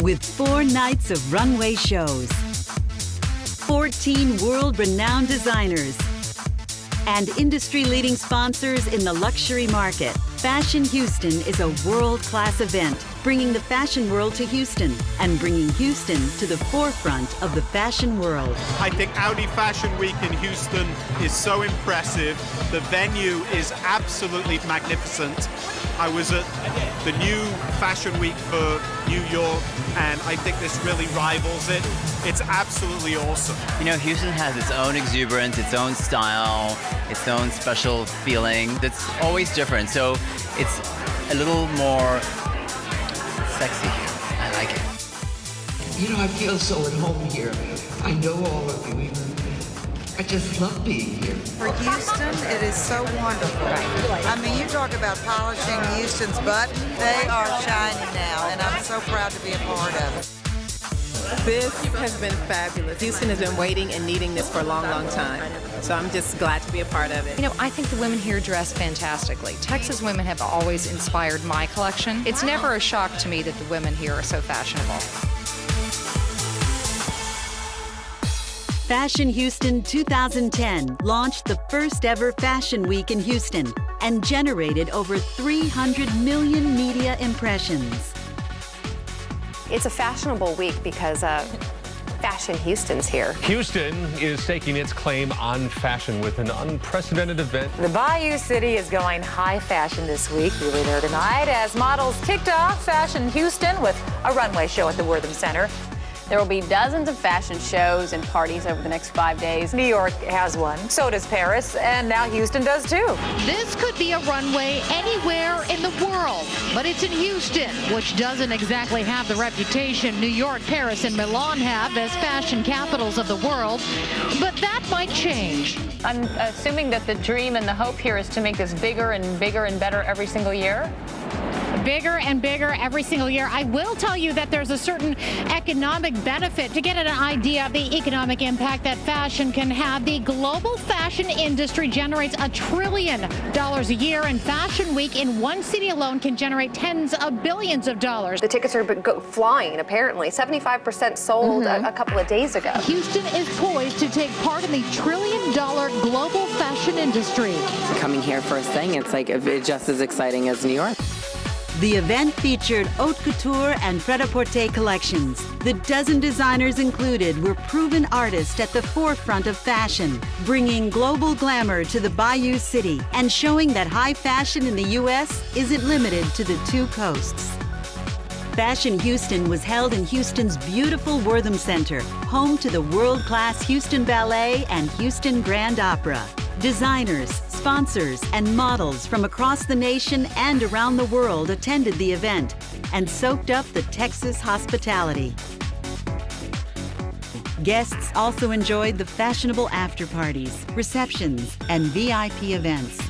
with 4 nights of runway shows, 14 world-renowned designers, and industry-leading sponsors in the luxury market. Fashion Houston is a world-class event, bringing the fashion world to Houston and bringing Houston to the forefront of the fashion world. I think Audi Fashion Week in Houston is so impressive. The venue is absolutely magnificent. I was at the new Fashion Week for New York, and I think this really rivals it. It's absolutely awesome. You know, Houston has its own exuberance, its own style, its own special feeling that's always different. So it's a little more sexy here. I like it. You know, I feel so at home here. I know all of you. I just love being here. For Houston, it is so wonderful. I mean, you talk about polishing Houston's butt. They are shining now, and I'm so proud to be a part of it. This has been fabulous. Houston has been waiting and needing this for a long, long time. So I'm just glad to be a part of it. You know, I think the women here dress fantastically. Texas women have always inspired my collection. It's never a shock to me that the women here are so fashionable. Fashion Houston 2010 launched the first ever Fashion Week in Houston and generated over 300 million media impressions. It's a fashionable week because Fashion Houston's here. Houston is taking its claim on fashion with an unprecedented event. The Bayou City is going high fashion this week. We'll be there tonight as models kicked off Fashion Houston with a runway show at the Wortham Center. There will be dozens of fashion shows and parties over the next 5 days. New York has one, so does Paris, and now Houston does too. This could be a runway anywhere in the world, but it's in Houston, which doesn't exactly have the reputation New York, Paris, and Milan have as fashion capitals of the world, but that might change. I'm assuming that the dream and the hope here is to make this bigger and bigger and better every single year. Bigger and bigger every single year. I will tell you that there's a certain economic benefit. To get an idea of the economic impact that fashion can have, the global fashion industry generates $1 trillion a year, and Fashion Week in one city alone can generate tens of billions of dollars. The tickets are flying, apparently. 75% sold a couple of days ago. Houston is poised to take part in the $1 trillion global fashion industry. Coming here first thing, it's like it's just as exciting as New York. The event featured haute couture and pret-a-porter collections. The dozen designers included were proven artists at the forefront of fashion, bringing global glamour to the Bayou City and showing that high fashion in the U.S. isn't limited to the 2 coasts. Fashion Houston was held in Houston's beautiful Wortham Center, home to the world-class Houston Ballet and Houston Grand Opera. Designers, sponsors, and models from across the nation and around the world attended the event and soaked up the Texas hospitality. Guests also enjoyed the fashionable after-parties, receptions, and VIP events.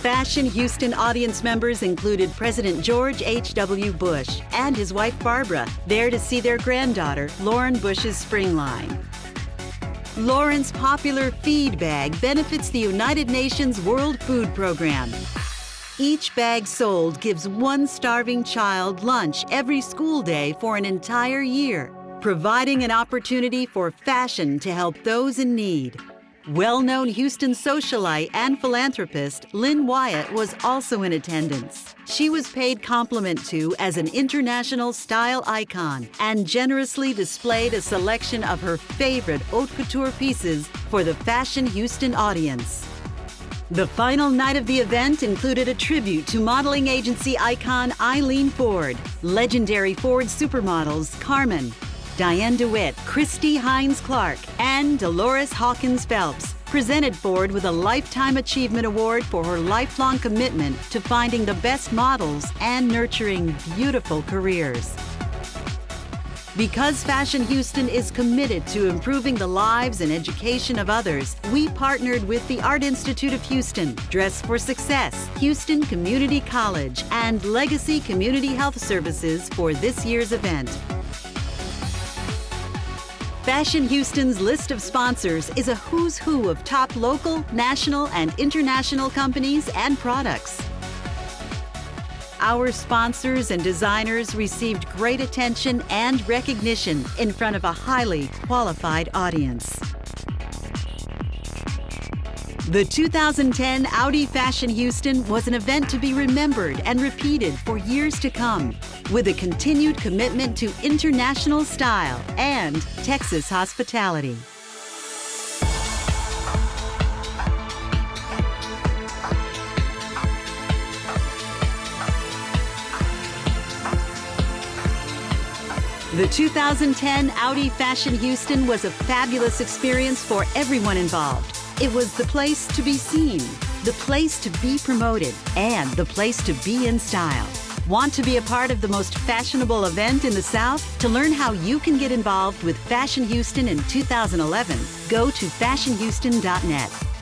Fashion Houston audience members included President George H.W. Bush and his wife Barbara, there to see their granddaughter, Lauren Bush's spring line. Lauren's popular feed bag benefits the United Nations World Food Program. Each bag sold gives one starving child lunch every school day for an entire year, providing an opportunity for fashion to help those in need. Well-known Houston socialite and philanthropist Lynn Wyatt was also in attendance. She was paid compliment to as an international style icon and generously displayed a selection of her favorite haute couture pieces for the Fashion Houston audience. The final night of the event included a tribute to modeling agency icon Eileen Ford, legendary Ford supermodels Carmen, Diane DeWitt, Christy Hines Clark, and Dolores Hawkins Phelps presented Ford with a Lifetime Achievement Award for her lifelong commitment to finding the best models and nurturing beautiful careers. Because Fashion Houston is committed to improving the lives and education of others, we partnered with the Art Institute of Houston, Dress for Success, Houston Community College, and Legacy Community Health Services for this year's event. Fashion Houston's list of sponsors is a who's who of top local, national, and international companies and products. our sponsors and designers received great attention and recognition in front of a highly qualified audience. The 2010 Audi Fashion Houston was an event to be remembered and repeated for years to come, with a continued commitment to international style and Texas hospitality. The 2010 Audi Fashion Houston was a fabulous experience for everyone involved. It was the place to be seen, the place to be promoted, and the place to be in style. Want to be a part of the most fashionable event in the South? To learn how you can get involved with Fashion Houston in 2011, go to fashionhouston.net.